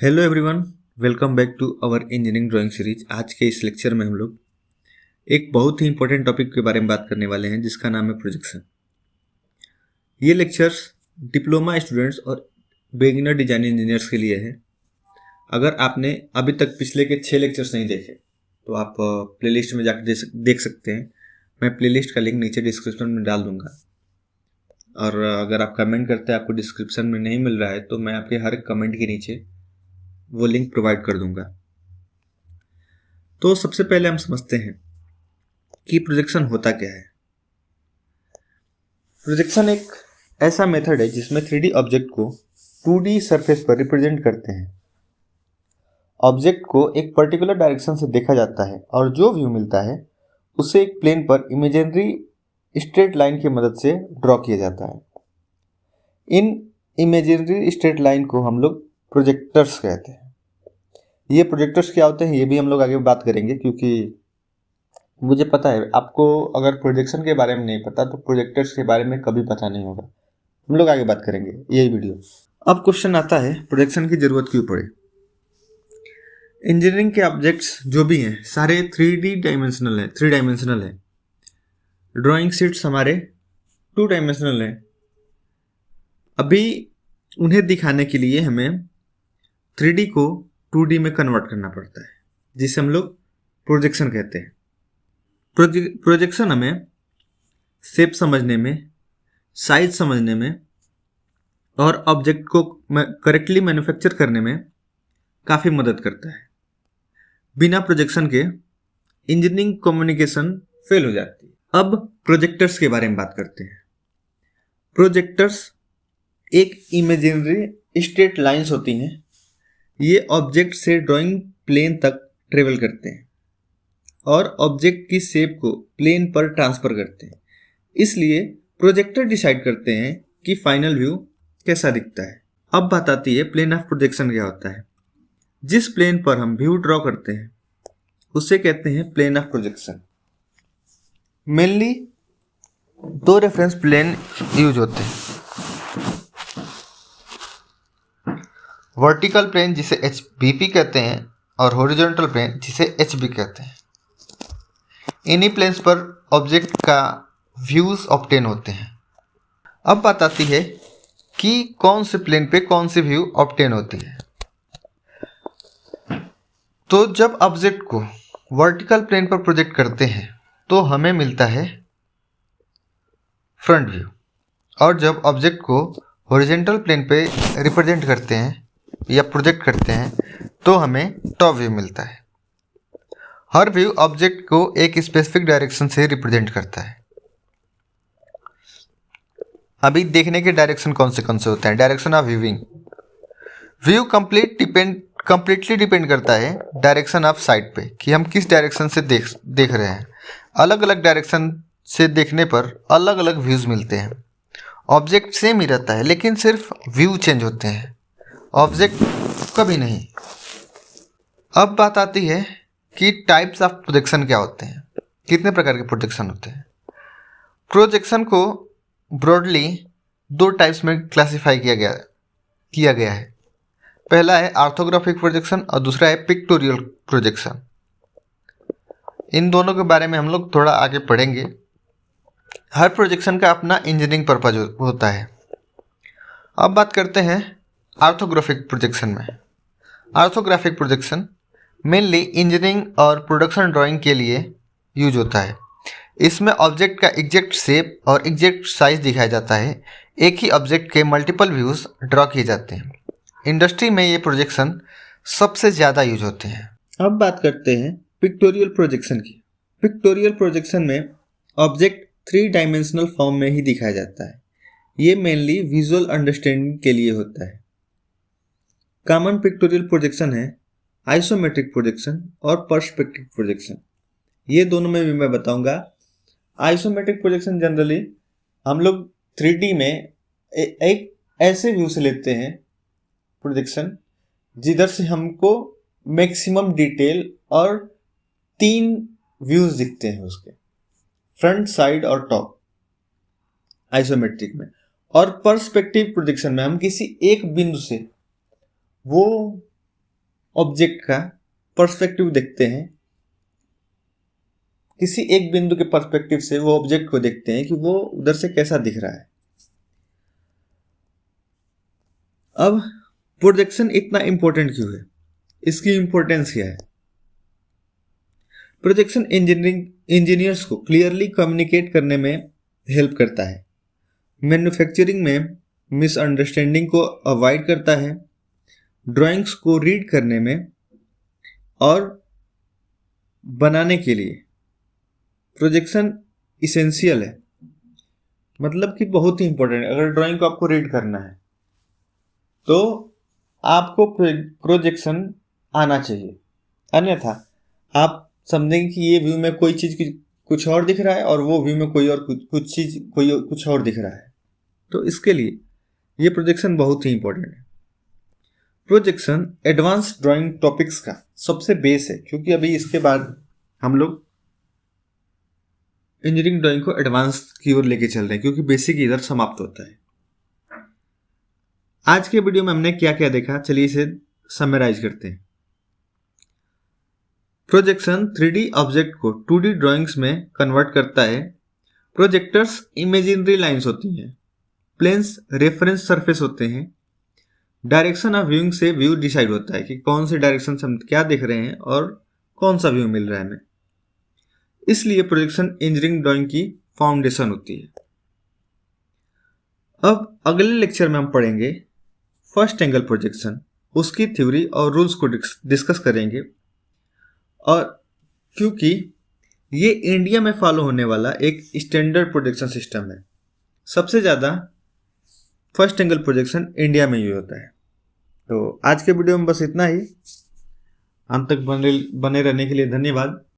Hello everyone, welcome back to our engineering drawing series. आज के इस लेक्चर में हम लोग एक बहुत ही इंपॉर्टेंट टॉपिक के बारे में बात करने वाले हैं जिसका नाम है प्रोजेक्शन। ये लेक्चर्स डिप्लोमा स्टूडेंट्स और बिगिनर डिजाइन इंजीनियर्स के लिए है। अगर आपने अभी तक पिछले के 6 लेक्चर्स नहीं देखे तो आप प्लेलिस्ट में जाकर देख सकते हैं। मैं प्लेलिस्ट का लिंक नीचे डिस्क्रिप्शन में डाल दूंगा। और अगर आप कमेंट करते हैं आपको डिस्क्रिप्शन में नहीं मिल रहा है तो मैं आपके हर कमेंट के नीचे वो लिंक प्रोवाइड कर दूंगा। तो सबसे पहले हम समझते हैं कि प्रोजेक्शन होता क्या है। प्रोजेक्शन एक ऐसा मेथड है जिसमें 3D ऑब्जेक्ट को 2D सरफेस पर रिप्रेजेंट करते हैं। ऑब्जेक्ट को एक पर्टिकुलर डायरेक्शन से देखा जाता है और जो व्यू मिलता है उसे एक प्लेन पर इमेजिनरी स्ट्रेट लाइन की मदद से ड्रॉ किया जाता है। इन इमेजिनरी स्ट्रेट लाइन को हम लोग प्रोजेक्टर्स कहते हैं। ये प्रोजेक्टर्स क्या होते हैं ये भी हम लोग आगे बात करेंगे, क्योंकि मुझे पता है आपको अगर प्रोजेक्शन के बारे में नहीं पता तो प्रोजेक्टर्स के बारे में कभी पता नहीं होगा। हम लोग आगे बात करेंगे यही वीडियो। अब क्वेश्चन आता है प्रोजेक्शन की जरूरत क्यों पड़े। इंजीनियरिंग के ऑब्जेक्ट्स जो भी हैं सारे 3 डायमेंशनल है। ड्राइंग शीट्स हमारे 2 डायमेंशनल है। अभी उन्हें दिखाने के लिए हमें 3D को 2D में कन्वर्ट करना पड़ता है, जिसे हम लोग प्रोजेक्शन कहते हैं। प्रोजेक्शन हमें शेप समझने में, साइज समझने में और ऑब्जेक्ट को करेक्टली मैन्युफैक्चर करने में काफ़ी मदद करता है। बिना प्रोजेक्शन के इंजीनियरिंग कम्युनिकेशन फेल हो जाती है। अब प्रोजेक्टर्स के बारे में बात करते हैं। प्रोजेक्टर्स एक इमेजिनरी स्ट्रेट लाइंस होती हैं। ये ऑब्जेक्ट से ड्राइंग प्लेन तक ट्रेवल करते हैं और ऑब्जेक्ट की शेप को प्लेन पर ट्रांसफर करते हैं। इसलिए प्रोजेक्टर डिसाइड करते हैं कि फाइनल व्यू कैसा दिखता है। अब बात आती है प्लेन ऑफ प्रोजेक्शन क्या होता है। जिस प्लेन पर हम व्यू ड्रॉ करते हैं उसे कहते हैं plane of projection. Mainly 2 reference plane use होते हैं। वर्टिकल प्लेन जिसे HVP कहते हैं और हॉरिजॉन्टल प्लेन जिसे HB कहते हैं। इन्हीं प्लेन्स पर ऑब्जेक्ट का व्यूज ऑब्टेन होते हैं। अब बात आती है कि कौन से प्लेन पे कौन से व्यू ऑब्टेन होती है। तो जब ऑब्जेक्ट को वर्टिकल प्लेन पर प्रोजेक्ट करते हैं तो हमें मिलता है फ्रंट व्यू, और जब ऑब्जेक्ट को हॉरिजॉन्टल प्लेन पे रिप्रेजेंट करते हैं या प्रोजेक्ट करते हैं तो हमें टॉप व्यू मिलता है। हर व्यू ऑब्जेक्ट को एक स्पेसिफिक डायरेक्शन से रिप्रेजेंट करता है। अभी देखने के डायरेक्शन कौन से होते हैं। Direction of viewing. View completely depend करता है डायरेक्शन ऑफ साइड पे, कि हम किस डायरेक्शन से देख रहे हैं। अलग अलग डायरेक्शन से देखने पर अलग अलग व्यूज मिलते हैं। ऑब्जेक्ट सेम ही रहता है लेकिन सिर्फ व्यू चेंज होते हैं, ऑब्जेक्ट कभी नहीं। अब बात आती है कि टाइप्स ऑफ प्रोजेक्शन क्या होते हैं, कितने प्रकार के प्रोजेक्शन होते हैं। प्रोजेक्शन को ब्रॉडली 2 टाइप्स में क्लासिफाई किया गया है। पहला है ऑर्थोग्राफिक प्रोजेक्शन और दूसरा है पिक्टोरियल प्रोजेक्शन। इन दोनों के बारे में हम लोग थोड़ा आगे पढ़ेंगे। हर प्रोजेक्शन का अपना इंजीनियरिंग पर्पज होता है। अब बात करते हैं ऑर्थोग्राफिक प्रोजेक्शन में। ऑर्थोग्राफिक प्रोजेक्शन मेनली इंजीनियरिंग और प्रोडक्शन ड्राइंग के लिए यूज होता है। इसमें ऑब्जेक्ट का एग्जैक्ट शेप और एग्जैक्ट साइज दिखाया जाता है। एक ही ऑब्जेक्ट के मल्टीपल व्यूज ड्रॉ किए जाते हैं। इंडस्ट्री में ये प्रोजेक्शन सबसे ज़्यादा यूज होते हैं। अब बात करते हैं पिक्टोरियल प्रोजेक्शन की। पिक्टोरियल प्रोजेक्शन में ऑब्जेक्ट 3 डायमेंशनल फॉर्म में ही दिखाया जाता है। ये मेनली विजुअल अंडरस्टैंडिंग के लिए होता है। कॉमन पिक्टोरियल प्रोजेक्शन है आइसोमेट्रिक प्रोजेक्शन और पर्सपेक्टिव प्रोजेक्शन। ये दोनों में भी मैं बताऊंगा। आइसोमेट्रिक प्रोजेक्शन जनरली हम लोग 3D में एक ऐसे व्यू से लेते हैं प्रोजेक्शन जिधर से हमको मैक्सिमम डिटेल और 3 व्यूज दिखते हैं उसके, फ्रंट, साइड और टॉप आइसोमेट्रिक में। और पर्सपेक्टिव प्रोजेक्शन में हम किसी एक बिंदु से वो ऑब्जेक्ट का पर्सपेक्टिव देखते हैं, किसी एक बिंदु के पर्सपेक्टिव से वो ऑब्जेक्ट को देखते हैं कि वो उधर से कैसा दिख रहा है। अब प्रोजेक्शन इतना इंपॉर्टेंट क्यों है, इसकी इंपॉर्टेंस क्या है? प्रोजेक्शन इंजीनियर्स को क्लियरली कम्युनिकेट करने में हेल्प करता है, मैन्युफैक्चरिंग में मिसअंडरस्टैंडिंग को अवॉइड करता है, ड्राइंग्स को रीड करने में और बनाने के लिए प्रोजेक्शन इसेंशियल है। मतलब कि बहुत ही इंपॉर्टेंट है। अगर ड्राइंग को आपको रीड करना है तो आपको प्रोजेक्शन आना चाहिए, अन्यथा आप समझेंगे कि ये व्यू में कोई चीज़ कुछ और दिख रहा है और वो व्यू में कोई और कुछ और दिख रहा है। तो इसके लिए ये प्रोजेक्शन बहुत ही इंपॉर्टेंट है। प्रोजेक्शन एडवांस ड्राइंग टॉपिक्स का सबसे बेस है, क्योंकि अभी इसके बाद हम लोग इंजीनियरिंग ड्राइंग को एडवांस की ओर लेके चल रहे हैं, क्योंकि बेसिक इधर समाप्त होता है। आज के वीडियो में हमने क्या क्या देखा, चलिए इसे समराइज करते हैं। प्रोजेक्शन 3D ऑब्जेक्ट को 2D ड्राइंग्स में कन्वर्ट करता है। प्रोजेक्टर्स इमेजिनरी लाइंस होती हैं, प्लेन्स रेफरेंस सरफेस होते हैं, डायरेक्शन ऑफ व्यूइंग से व्यू डिसाइड होता है कि कौन से डायरेक्शन से हम क्या देख रहे हैं और कौन सा व्यू मिल रहा है हमें। इसलिए प्रोजेक्शन इंजीनियरिंग ड्राइंग की फाउंडेशन होती है। अब अगले लेक्चर में हम पढ़ेंगे फर्स्ट एंगल प्रोजेक्शन, उसकी थ्योरी और रूल्स को डिस्कस करेंगे। और क्योंकि ये इंडिया में फॉलो होने वाला एक स्टैंडर्ड प्रोजेक्शन सिस्टम है, सबसे ज़्यादा फर्स्ट एंगल प्रोजेक्शन इंडिया में यूज होता है। तो आज के वीडियो में बस इतना ही। अंत तक बने रहने के लिए धन्यवाद।